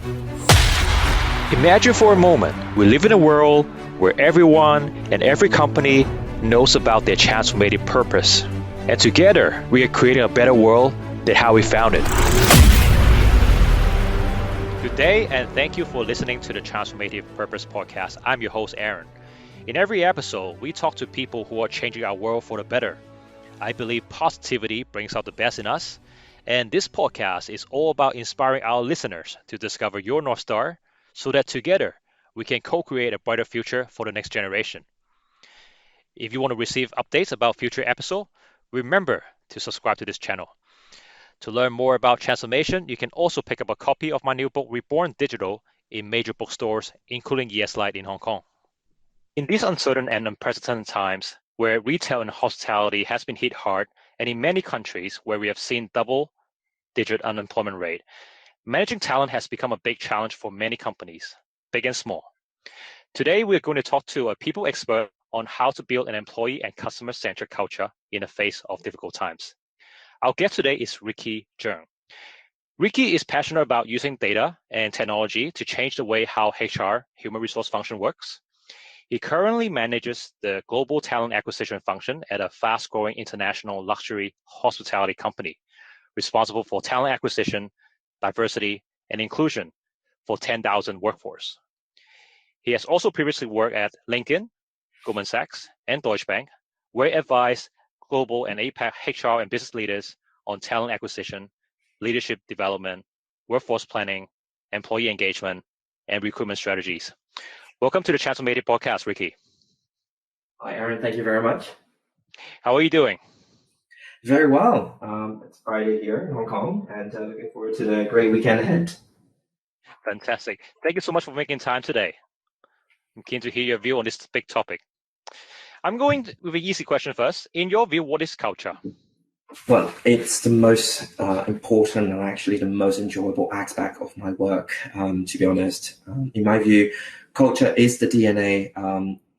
Imagine for a moment, we live in a world where everyone and every company knows about their transformative purpose. And together, we are creating a better world than how we found it. Good day, and thank you for listening to the Transformative Purpose Podcast. I'm your host, Aaron. In every episode, we talk to people who are changing our world for the better. I believe positivity brings out the best in us, and this podcast is all about inspiring our listeners to discover your North Star so that together we can co-create a brighter future for the next generation. If you want to receive updates about future episodes, remember to subscribe to this channel. To learn more about transformation, you can also pick up a copy of my new book, Reborn Digital, in major bookstores, including Yes Light in Hong Kong. In these uncertain and unprecedented times, where retail and hospitality has been hit hard, and in many countries where we have seen double-digit unemployment rate, managing talent has become a big challenge for many companies, big and small. Today, we're going to talk to a people expert on how to build an employee and customer-centric culture in the face of difficult times. Our guest today is Ricky Cheung. Ricky is passionate about using data and technology to change the way how HR, human resource function, works. He currently manages the global talent acquisition function at a fast-growing international luxury hospitality company, responsible for talent acquisition, diversity, and inclusion for 10,000 workforce. He has also previously worked at LinkedIn, Goldman Sachs, and Deutsche Bank, where he advised global and APAC HR and business leaders on talent acquisition, leadership development, workforce planning, employee engagement, and recruitment strategies. Welcome to the Transformative Podcast, Ricky. Hi, Aaron. Thank you very much. How are you doing? Very well. It's Friday here in Hong Kong, and looking forward to the great weekend ahead. Fantastic. Thank you so much for making time today. I'm keen to hear your view on this big topic. I'm going with an easy question first. In your view, what is culture? Well, it's the most important and actually the most enjoyable aspect of my work, to be honest. In my view, culture is the DNA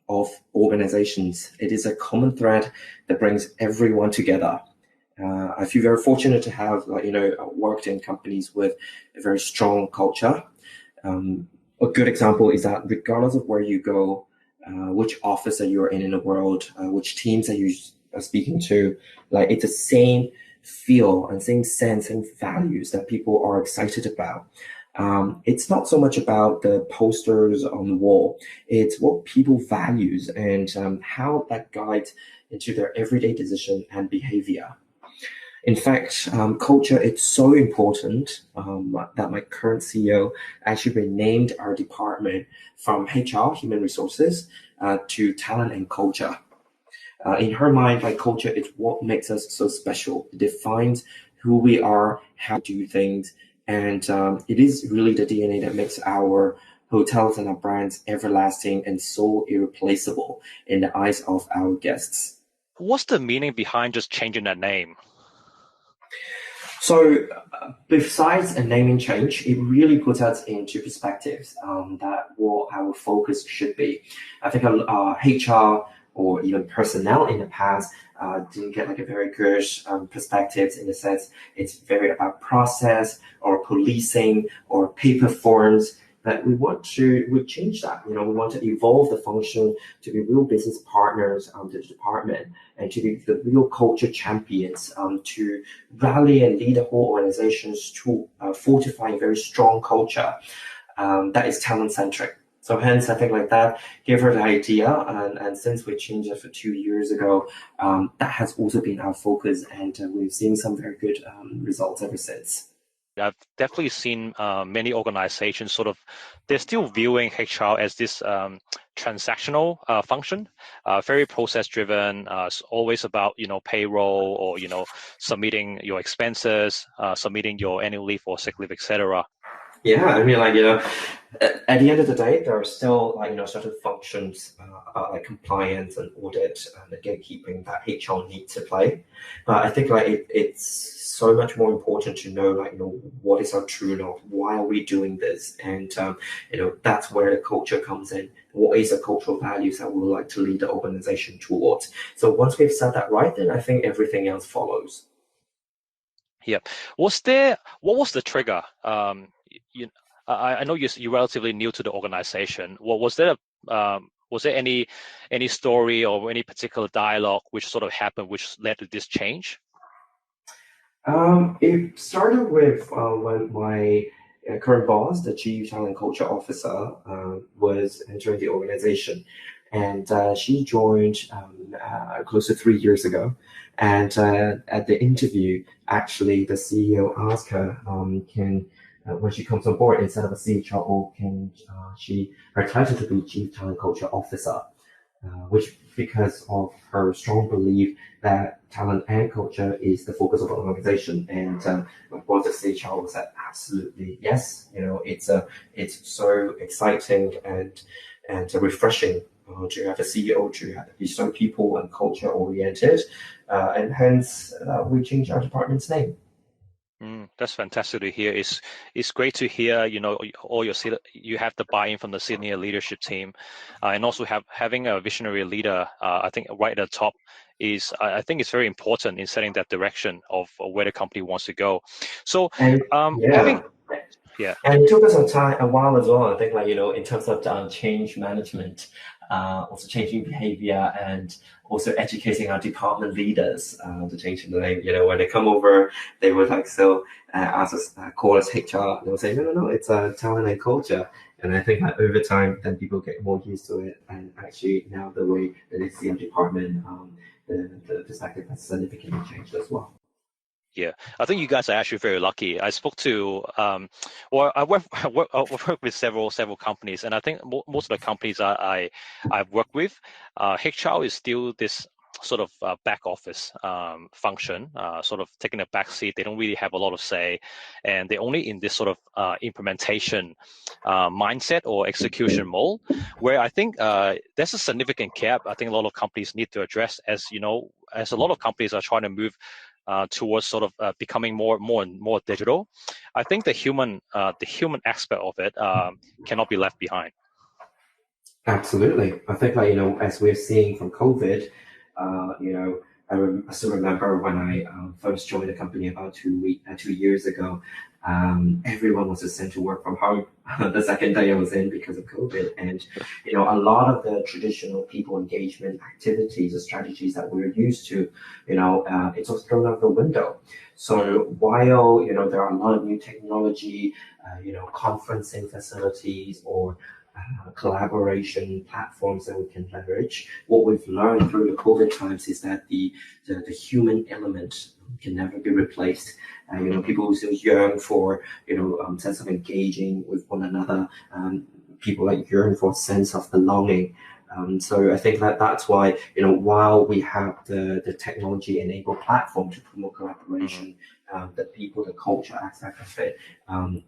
of organizations. It is a common thread that brings everyone together. I feel very fortunate to have, worked in companies with a very strong culture. A good example is that regardless of where you go, which office that you're in the world, which teams that you are speaking to, it's the same feel and same sense and values that people are excited about. It's not so much about the posters on the wall. It's what people values and how that guides into their everyday decision and behavior. In fact, culture is so important that my current CEO actually renamed our department from HR, human resources, to talent and culture. In her mind, culture is what makes us so special. It defines who we are, how to do things, and it is really the DNA that makes our hotels and our brands everlasting and so irreplaceable in the eyes of our guests. What's the meaning behind just changing that name? So besides a naming change, it really puts us into perspectives that what our focus should be. I think HR or even personnel in the past didn't get a very good perspectives in the sense it's very about process or policing or paper forms. That we change that. We want to evolve the function to be real business partners to the department and to be the real culture champions to rally and lead the whole organizations to fortify a very strong culture that is talent centric. So hence, I think that gave her the idea, and since we changed it for 2 years ago, that has also been our focus, and we've seen some very good results ever since. I've definitely seen many organizations they're still viewing HR as this transactional function, very process driven, always about, payroll or, submitting your expenses, submitting your annual leave or sick leave, etc. Yeah, at the end of the day, there are still certain functions about compliance and audit and the gatekeeping that HR need to play. But I think it's so much more important to know what is our true north, why are we doing this, and that's where the culture comes in. What is the cultural values that we would like to lead the organization towards? So once we've set that right, then I think everything else follows. Yeah. What was the trigger? I know you're relatively new to the organization. Well, was there any story or any particular dialogue which sort of happened which led to this change? It started with when my current boss, the Chief Talent Culture Officer, was entering the organization. And she joined close to 3 years ago. And at the interview, actually, the CEO asked her, when she comes on board, instead of a CHRO, can her title to be Chief Talent Culture Officer? Which because of her strong belief that talent and culture is the focus of the organization. And of course, the CHRO said absolutely yes. It's so exciting and refreshing to have a CEO to be so people and culture oriented, and hence we changed our department's name. That's fantastic to hear. It's great to hear, you have the buy-in from the senior leadership team, and also having a visionary leader. I think right at the top is I think it's very important in setting that direction of where the company wants to go. So, And having yeah. And it took us a while as well. I think, in terms of change management, also changing behavior and also educating our department leaders to change the name. When they come over, they would ask us, call us HR. They would say, no, it's talent and culture. And I think that over time, then people get more used to it. And actually now the way that they see our department, the perspective has significantly changed as well. Yeah, I think you guys are actually very lucky. I spoke to, I work with several companies, and I think most of the companies I've worked with, HR is still this sort of back office function, sort of taking a back seat. They don't really have a lot of say, and they're only in this sort of implementation mindset or execution mode, where I think there's a significant gap. I think a lot of companies need to address, as a lot of companies are trying to move towards sort of becoming more and more digital. I think the human aspect of it cannot be left behind. Absolutely. I think as we're seeing from COVID, I still remember when I first joined the company about 2 years ago. Everyone was just sent to work from home the second day I was in because of COVID. And, a lot of the traditional people engagement activities or strategies that we're used to, it's all thrown out the window. So while, there are a lot of new technology, conferencing facilities or collaboration platforms that we can leverage. What we've learned through the COVID times is that the human element can never be replaced. People still yearn for sense of engaging with one another. People yearn for a sense of belonging. So I think that's why while we have the technology enabled platform to promote collaboration, the people, the culture aspect of it,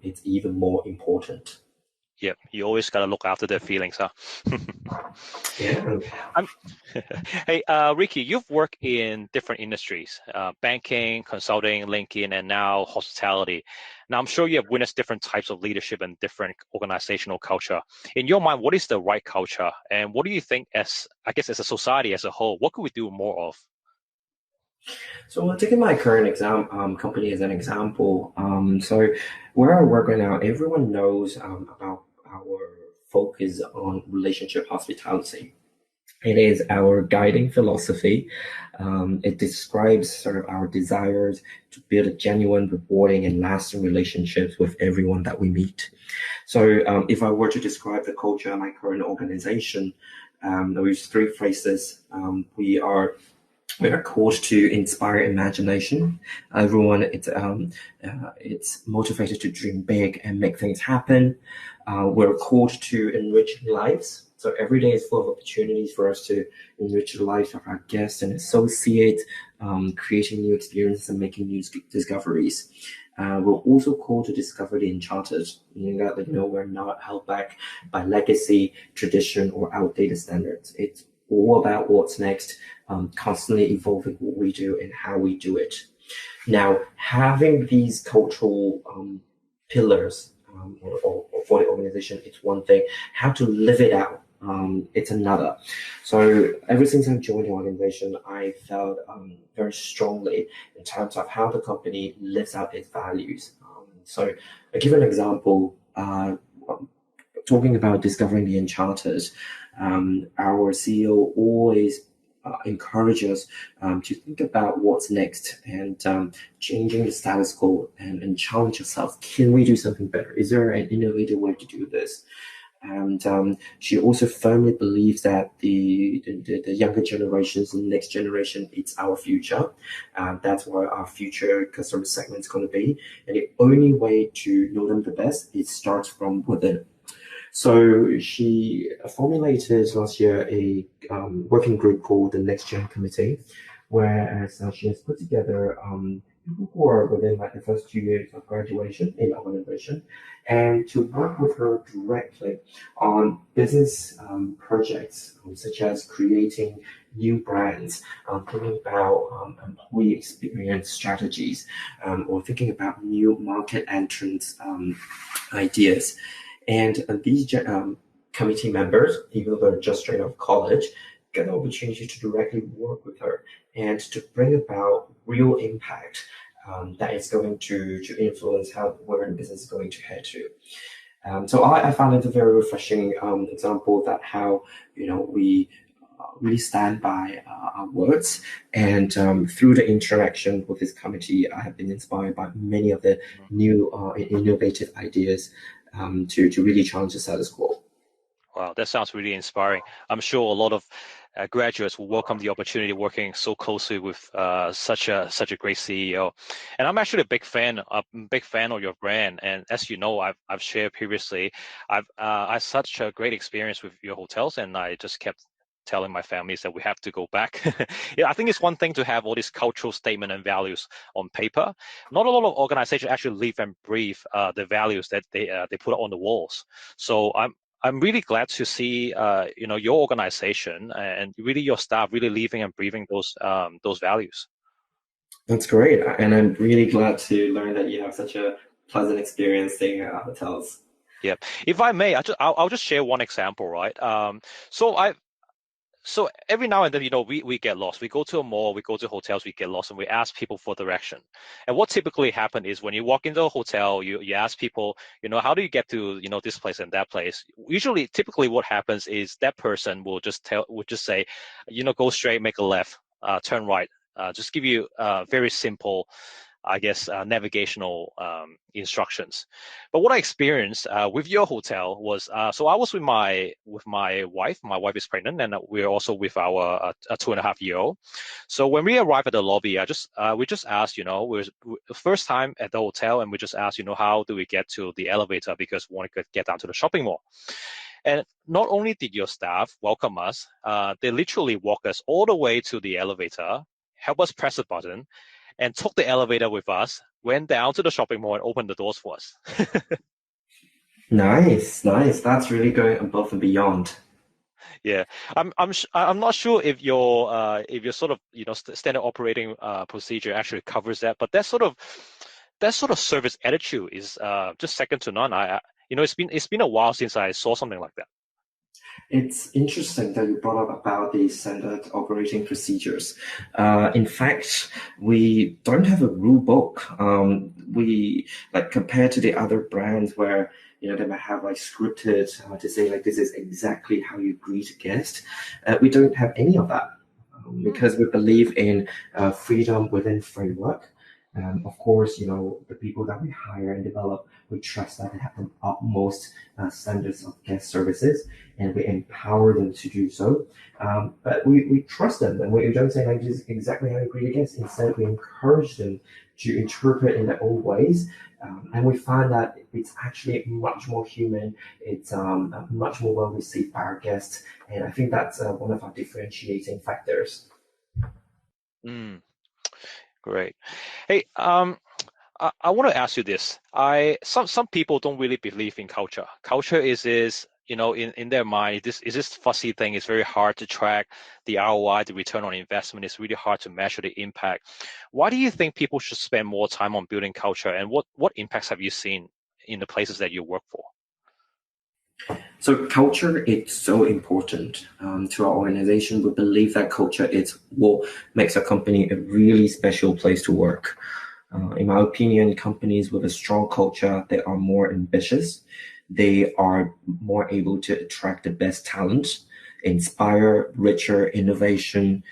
it's even more important. Yeah, you always got to look after their feelings, huh? Yeah. Hey, Ricky, you've worked in different industries, banking, consulting, LinkedIn, and now hospitality. Now, I'm sure you have witnessed different types of leadership and different organizational culture. In your mind, what is the right culture? And what do you think as a society as a whole, what could we do more of? So taking my current company as an example, so where I work right now, everyone knows about our focus on relationship hospitality. It is our guiding philosophy. It describes sort of our desires to build a genuine, rewarding, and lasting relationships with everyone that we meet. So if I were to describe the culture of my current organization, there is three phrases. We are called to inspire imagination. Everyone, it's motivated to dream big and make things happen. We're called to enrich lives. So every day is full of opportunities for us to enrich the lives of our guests and associates, creating new experiences and making new discoveries. We're also called to discover the uncharted, meaning that we're not held back by legacy, tradition, or outdated standards. It's all about what's next, constantly evolving what we do and how we do it. Now, having these cultural pillars or for the organization, it's one thing. How to live it out, it's another. So ever since I joined the organization, I felt very strongly in terms of how the company lives out its values. So I give an example. talking about discovering the enchanters, our CEO always encourages to think about what's next and changing the status quo and challenge yourself. Can we do something better? Is there an innovative way to do this? And she also firmly believes that the younger generations, the next generation, it's our future. That's where our future customer segment is going to be. And the only way to know them the best, it starts from within. So she formulated last year a working group called the Next Gen Committee, whereas she has put together people who are within like the first 2 years of graduation in our organization, and to work with her directly on business projects such as creating new brands, thinking about employee experience strategies, or thinking about new market entrance ideas. And these committee members, even though they're just straight out of college, get the opportunity to directly work with her and to bring about real impact that is going to influence where the business is going to head to. So I found it a very refreshing example that how we really stand by our words, and through the interaction with this committee, I have been inspired by many of the new innovative ideas to really challenge the status quo. Wow, that sounds really inspiring. I'm sure a lot of graduates will welcome the opportunity working so closely with such a great CEO. And I'm actually a big fan of your brand. And as you know, I've shared previously, I had such a great experience with your hotels, and I just kept telling my families that we have to go back. Yeah, I think it's one thing to have all these cultural statement and values on paper. Not a lot of organizations actually live and breathe the values that they put on the walls. So I'm really glad to see your organization and really your staff really living and breathing those values. That's great, and I'm really glad to learn that you have such a pleasant experience staying at our hotels. Yeah, if I may, I'll just share one example, right? So every now and then, we get lost. We go to a mall, we go to hotels, we get lost, and we ask people for direction. And what typically happens is when you walk into a hotel, you ask people, how do you get to, this place and that place? Typically what happens is that person will just say, go straight, make a left, turn right. Just give you very simple, I guess, navigational instructions. But what I experienced with your hotel was, so I was with my wife. My wife is pregnant, and we're also with our 2.5-year-old. So when we arrived at the lobby, we just asked, we're the first time at the hotel, and we just asked, how do we get to the elevator, because we want to get down to the shopping mall. And not only did your staff welcome us, they literally walked us all the way to the elevator, help us press a button, and took the elevator with us, went down to the shopping mall and opened the doors for us. Nice. That's really going above and beyond. Yeah, I'm not sure if your sort of standard operating procedure actually covers that, but that sort of service attitude is just second to none. It's been a while since I saw something like that. It's interesting that you brought up about the standard operating procedures. In fact, we don't have a rule book. We compared to the other brands where they might have scripted to say this is exactly how you greet a guest. We don't have any of that because we believe in freedom within framework. Of course, the people that we hire and develop, we trust that they have the utmost standards of guest services, and we empower them to do so. But we trust them, and we don't say this is exactly how you greet a guest. Instead, we encourage them to interpret in their own ways. And we find that it's actually much more human. It's much more well received by our guests. And I think that's one of our differentiating factors. Great. Hey, I want to ask you this. Some people don't really believe in culture. Culture is in their mind, this fussy thing. It's very hard to track the ROI, the return on investment. It's really hard to measure the impact. Why do you think people should spend more time on building culture, and what impacts have you seen in the places that you work for? So culture is so important to our organization. We believe that culture is what makes a company a really special place to work. In my opinion, companies with a strong culture, they are more ambitious. They are more able to attract the best talent, inspire richer innovation,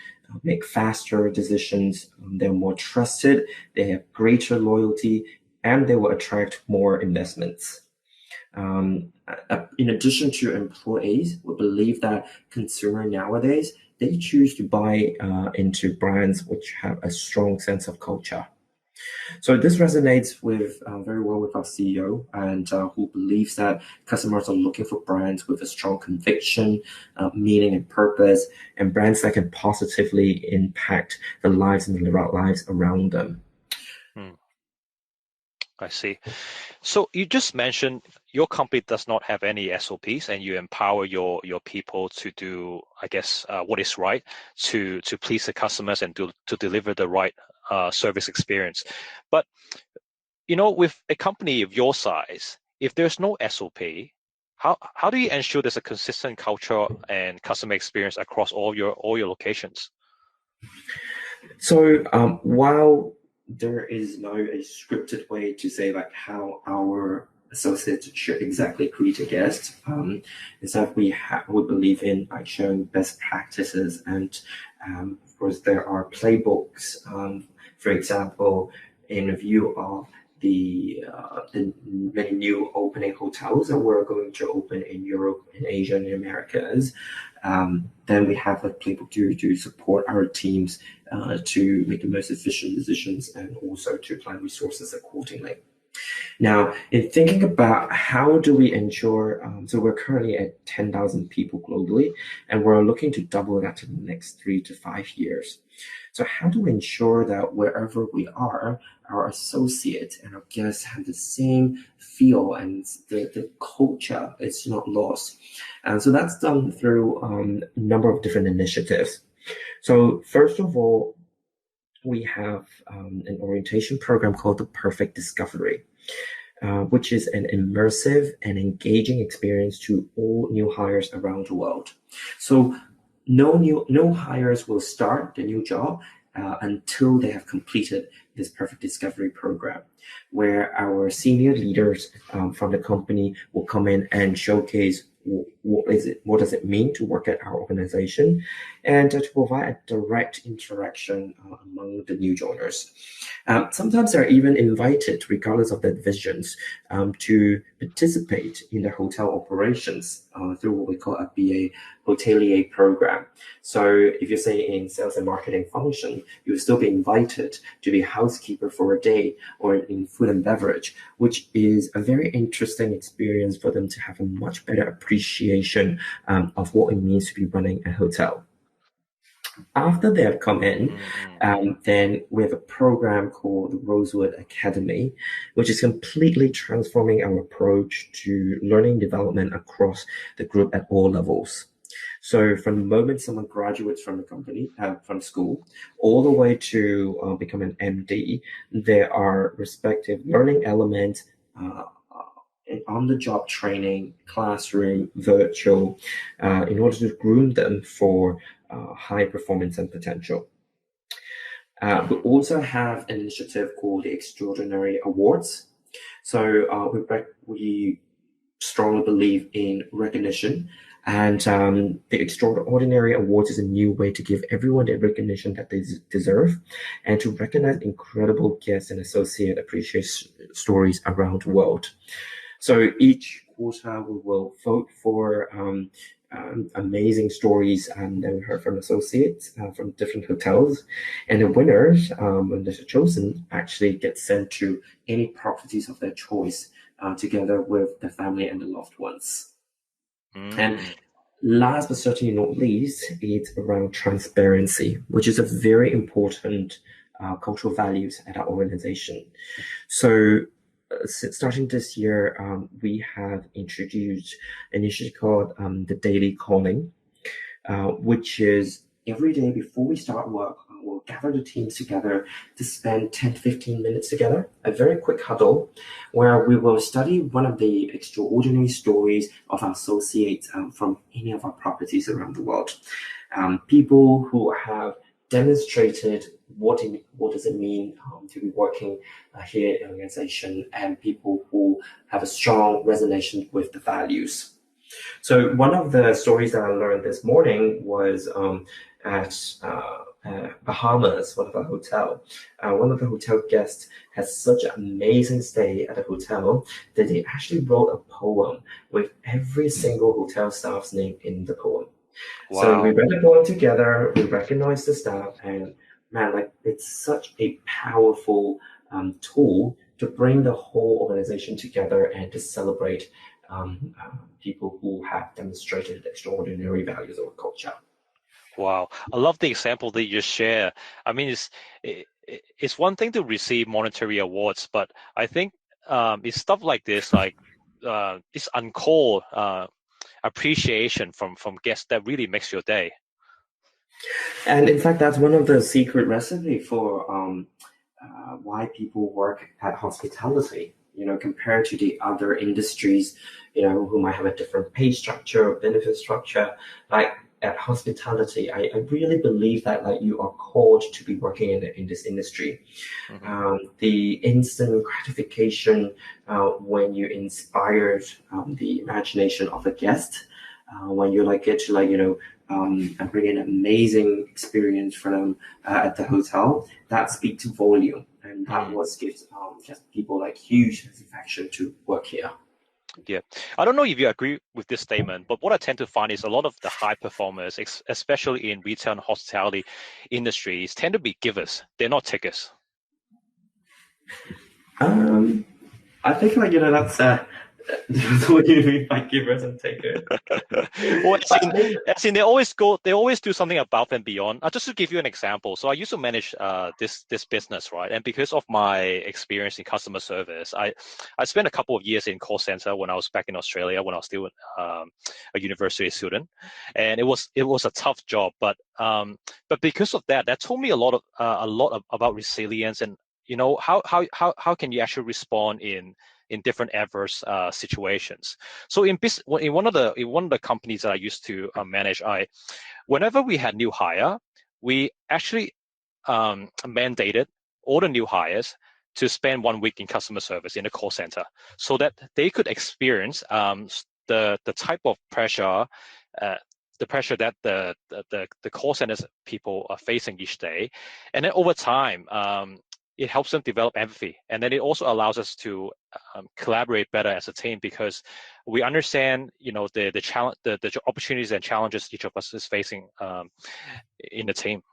make faster decisions. They're more trusted. They have greater loyalty, and they will attract more investments. In addition to employees, we believe that consumer nowadays, they choose to buy into brands which have a strong sense of culture. So this resonates with very well with our CEO, and who believes that customers are looking for brands with a strong conviction, meaning, and purpose, and brands that can positively impact the lives and the lives around them. I see. So you just mentioned your company does not have any SOPs, and you empower your people to do, I guess, what is right to please the customers and to deliver the right service experience. But with a company of your size, if there's no SOP, how do you ensure there's a consistent culture and customer experience across all your locations? So while there is no a scripted way to say like how our associates should exactly greet a guest, is that we believe in like showing best practices, and of course there are playbooks. For example, in view of the many new opening hotels that we're going to open in Europe, in Asia, and the Americas, then we have a playbook to support our teams to make the most efficient decisions and also to plan resources accordingly. Now, in thinking about how do we ensure, so we're currently at 10,000 people globally, and we're looking to double that in the next 3 to 5 years. So how do we ensure that wherever we are, our associates and our guests have the same feel and the culture is not lost? And so that's done through a number of different initiatives. So first of all, we have an orientation program called the Perfect Discovery, which is an immersive and engaging experience to all new hires around the world. So no hires will start the new job until they have completed this Perfect Discovery program, where our senior leaders from the company will come in and showcase what does it mean to work at our organization, and to provide a direct interaction among the new joiners. Sometimes they're even invited, regardless of their visions, to participate in the hotel operations through what we call a BA hotelier program. So if you say in sales and marketing function, you'll still be invited to be housekeeper for a day, or in food and beverage, which is a very interesting experience for them to have a much better appreciation of what it means to be running a hotel. After they have come in, then we have a program called the Rosewood Academy, which is completely transforming our approach to learning development across the group at all levels. So from the moment someone graduates from the company, from school, all the way to become an MD, there are respective learning elements, on-the-job training, classroom, virtual, in order to groom them for high performance and potential. We also have an initiative called the Extraordinary Awards. So we strongly believe in recognition, and the Extraordinary Awards is a new way to give everyone the recognition that they deserve, and to recognize incredible guest and associate appreciation stories around the world. So each quarter we will vote for amazing stories that we heard from associates from different hotels, and the winners, when they're chosen, actually get sent to any properties of their choice together with the family and the loved ones. And last but certainly not least, it's around transparency, which is a very important cultural values at our organization. So starting this year, we have introduced an initiative called the Daily Calling, which is every day before we start work, we'll gather the teams together to spend 10 to 15 minutes together, a very quick huddle, where we will study one of the extraordinary stories of our associates from any of our properties around the world. People who have demonstrated what does it mean to be working here in an organization and people who have a strong resonance with the values. So one of the stories that I learned this morning was at Bahamas, one of the hotel. One of the hotel guests had such an amazing stay at the hotel that they actually wrote a poem with every single hotel staff's name in the poem. Wow. So we read the poem together, we recognized the staff, and man, like it's such a powerful tool to bring the whole organization together and to celebrate people who have demonstrated extraordinary values or culture. Wow, I love the example that you share. I mean, it's one thing to receive monetary awards, but I think it's stuff like this, like this uncalled appreciation from guests that really makes your day. And in fact, that's one of the secret recipe for why people work at hospitality. Compared to the other industries, who might have a different pay structure or benefit structure, like at hospitality, I really believe that like you are called to be working in this industry. Mm-hmm. The instant gratification when you inspired the imagination of a guest, when you like get to and bring an amazing experience for them at the hotel, that speaks volume, and that was gives just people like huge satisfaction to work here. Yeah, I don't know if you agree with this statement, but what I tend to find is a lot of the high performers, especially in retail and hospitality industries, tend to be givers. They're not takers. I think that's what you mean by givers and takers. Well, as in they always do something above and beyond. Just to give you an example, so I used to manage this business, right? And because of my experience in customer service, I spent a couple of years in call center when I was back in Australia, when I was still a university student, and it was a tough job, but because of that taught me a lot about resilience and how can you actually respond in different adverse situations. So in one of the companies that I used to manage, whenever we had new hire, we actually mandated all the new hires to spend 1 week in customer service in the call center, so that they could experience the type of pressure. The pressure that the call centers people are facing each day, and then over time, it helps them develop empathy, and then it also allows us to collaborate better as a team, because we understand, the challenge, the opportunities and challenges each of us is facing in the team.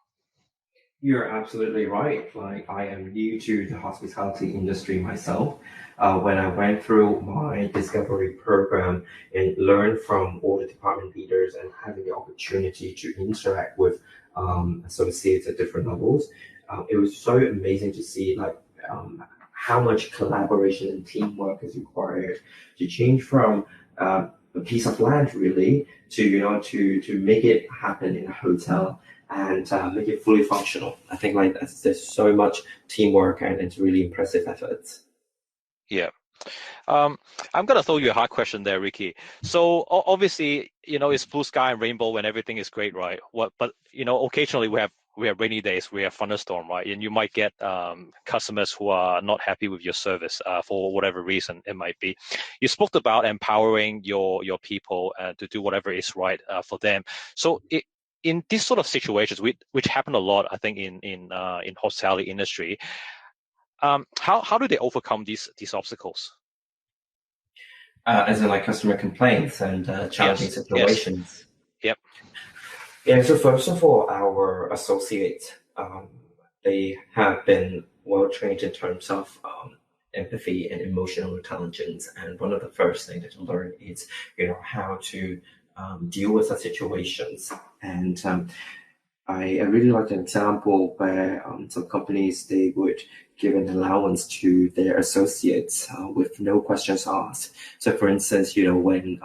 You're absolutely right. Like, I am new to the hospitality industry myself. When I went through my discovery program and learned from all the department leaders and having the opportunity to interact with associates at different levels, it was so amazing to see how much collaboration and teamwork is required to change from a piece of land really to to make it happen in a hotel and make it fully functional. I think there's so much teamwork and it's really impressive efforts. Yeah. I'm gonna throw you a hard question there, Ricky. So obviously, it's blue sky and rainbow when everything is great, right? But occasionally we have rainy days, we have thunderstorm, right? And you might get customers who are not happy with your service for whatever reason it might be. You spoke about empowering your people to do whatever is right for them. So in these sort of situations, which happen a lot, I think in hospitality industry, how do they overcome these obstacles? As in customer complaints and challenging situations. Yes. Yep. Yeah, so first of all, our associates, they have been well trained in terms of empathy and emotional intelligence. And one of the first things that you learn is, how to deal with such situations. And I really like an example where some companies, they would give an allowance to their associates with no questions asked. So for instance, when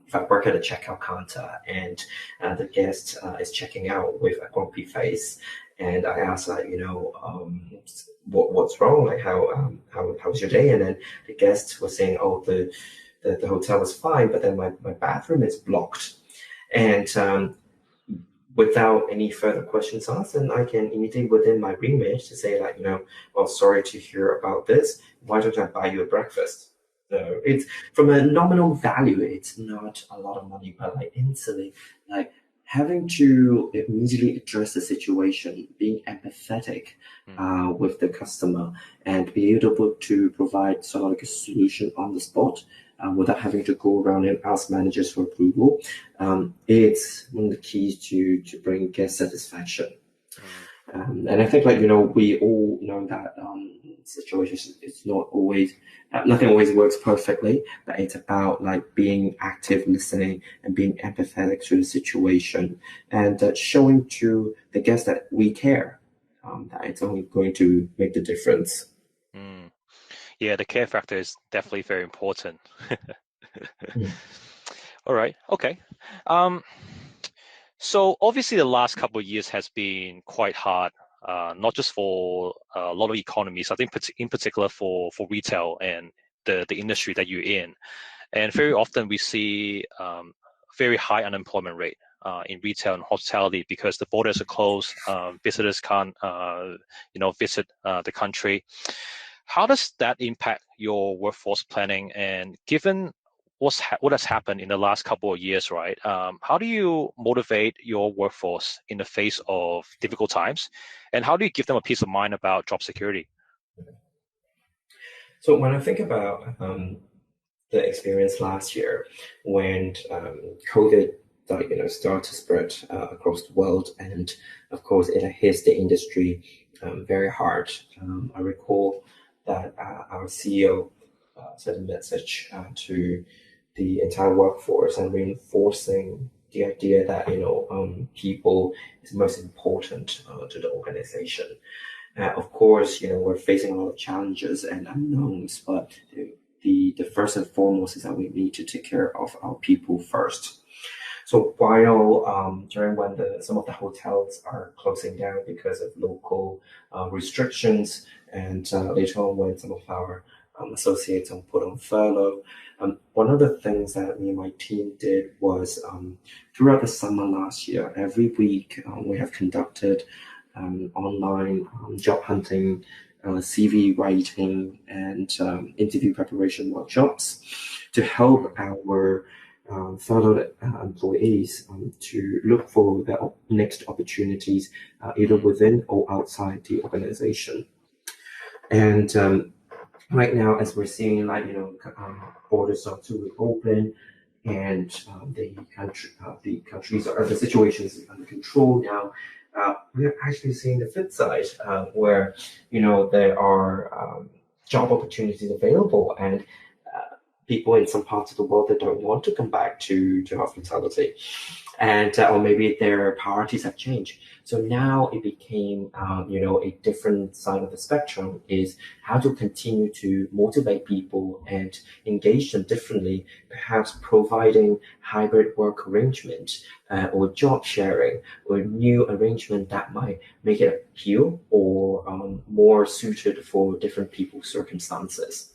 if I work at a checkout counter and the guest is checking out with a grumpy face, and I ask what's wrong? Like how was your day? And then the guest was saying, oh, the hotel was fine, but then my bathroom is blocked. And without any further questions asked, and I can immediately within my remit to say like, well, sorry to hear about this. Why don't I buy you a breakfast? So it's from a nominal value, it's not a lot of money, but like instantly, like having to immediately address the situation, being empathetic with the customer, and be able to provide sort of like a solution on the spot without having to go around and ask managers for approval. It's one of the keys to bring guest satisfaction. And I think we all know that situations, it's not always, nothing always works perfectly, but it's about like being active listening and being empathetic to the situation, and showing to the guests that we care, that it's only going to make the difference. Yeah, the care factor is definitely very important. Mm. All right. Okay. So obviously the last couple of years has been quite hard, not just for a lot of economies, I think in particular for retail and the industry that you're in. And very often we see very high unemployment rate in retail and hospitality because the borders are closed, visitors can't visit the country. How does that impact your workforce planning? And given what has happened in the last couple of years, right? How do you motivate your workforce in the face of difficult times? And how do you give them a peace of mind about job security? So when I think about the experience last year when COVID started to spread across the world, and of course it hits the industry very hard. I recall that our CEO sent a message to the entire workforce and reinforcing the idea that people is most important to the organization. Of course, we're facing a lot of challenges and unknowns, but the first and foremost is that we need to take care of our people first. So while during when some of the hotels are closing down because of local restrictions, and later on when some of our associates are put on furlough, one of the things that me and my team did was throughout the summer last year, every week we have conducted online job hunting, CV writing, and interview preparation workshops to help our fellow employees to look for their next opportunities, either within or outside the organization. And right now, as we're seeing, borders are to reopen, and the situation is under control now. We're actually seeing the flip side, where there are job opportunities available, and people in some parts of the world that don't want to come back to hospitality, and or maybe their priorities have changed. So now it became a different side of the spectrum, is how to continue to motivate people and engage them differently, perhaps providing hybrid work arrangement or job sharing or new arrangement that might make it appeal or more suited for different people's circumstances.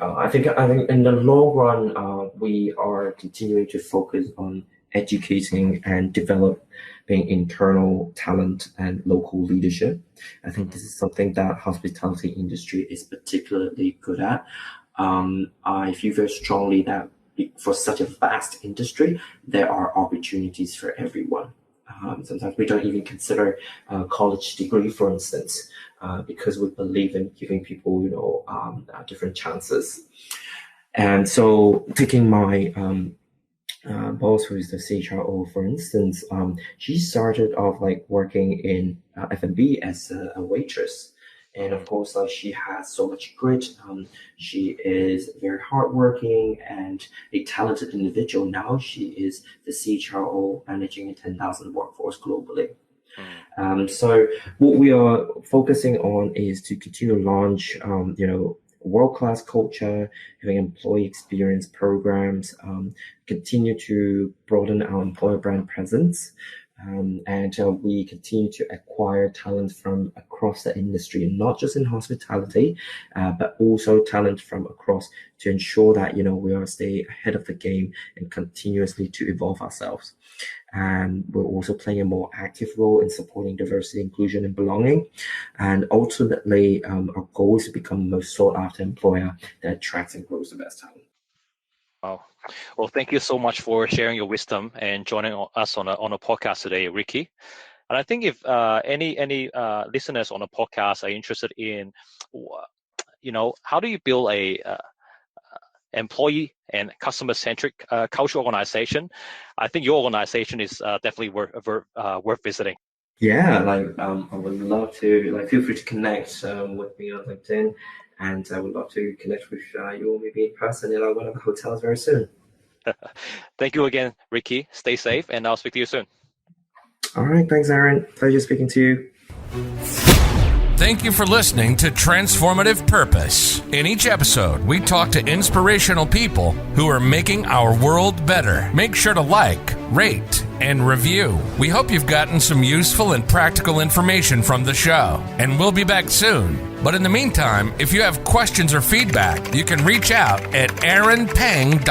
I think in the long run, we are continuing to focus on educating and developing internal talent and local leadership. I think this is something that hospitality industry is particularly good at. I feel very strongly that for such a vast industry, there are opportunities for everyone. Sometimes we don't even consider a college degree, for instance, because we believe in giving people, different chances. And so, taking my boss, who is the CHRO, for instance, she started off working in F&B as a waitress. And of course, she has so much grit. She is very hardworking and a talented individual. Now she is the CHRO managing a 10,000 workforce globally. So what we are focusing on is to continue to launch, world-class culture, having employee experience programs, continue to broaden our employer brand presence. And we continue to acquire talent from across the industry, not just in hospitality, but also talent from across, to ensure that we are stay ahead of the game and continuously to evolve ourselves. and we're also playing a more active role in supporting diversity, inclusion, and belonging. And ultimately, our goal is to become the most sought-after employer that attracts and grows the best talent. Wow. Well, thank you so much for sharing your wisdom and joining us on a podcast today, Ricky. And I think if any listeners on the podcast are interested in, how do you build a employee and customer-centric culture organization, I think your organization is definitely worth visiting. Yeah, I would love to, feel free to connect with me on LinkedIn, and I would love to connect with you maybe in person in one of the hotels very soon. Thank you again, Ricky. Stay safe, and I'll speak to you soon. All right, thanks, Aaron. Pleasure speaking to you. Thank you for listening to Transformative Purpose. In each episode, we talk to inspirational people who are making our world better. Make sure to like, rate, and review. We hope you've gotten some useful and practical information from the show, and we'll be back soon. But in the meantime, if you have questions or feedback, you can reach out at aaronpeng.co.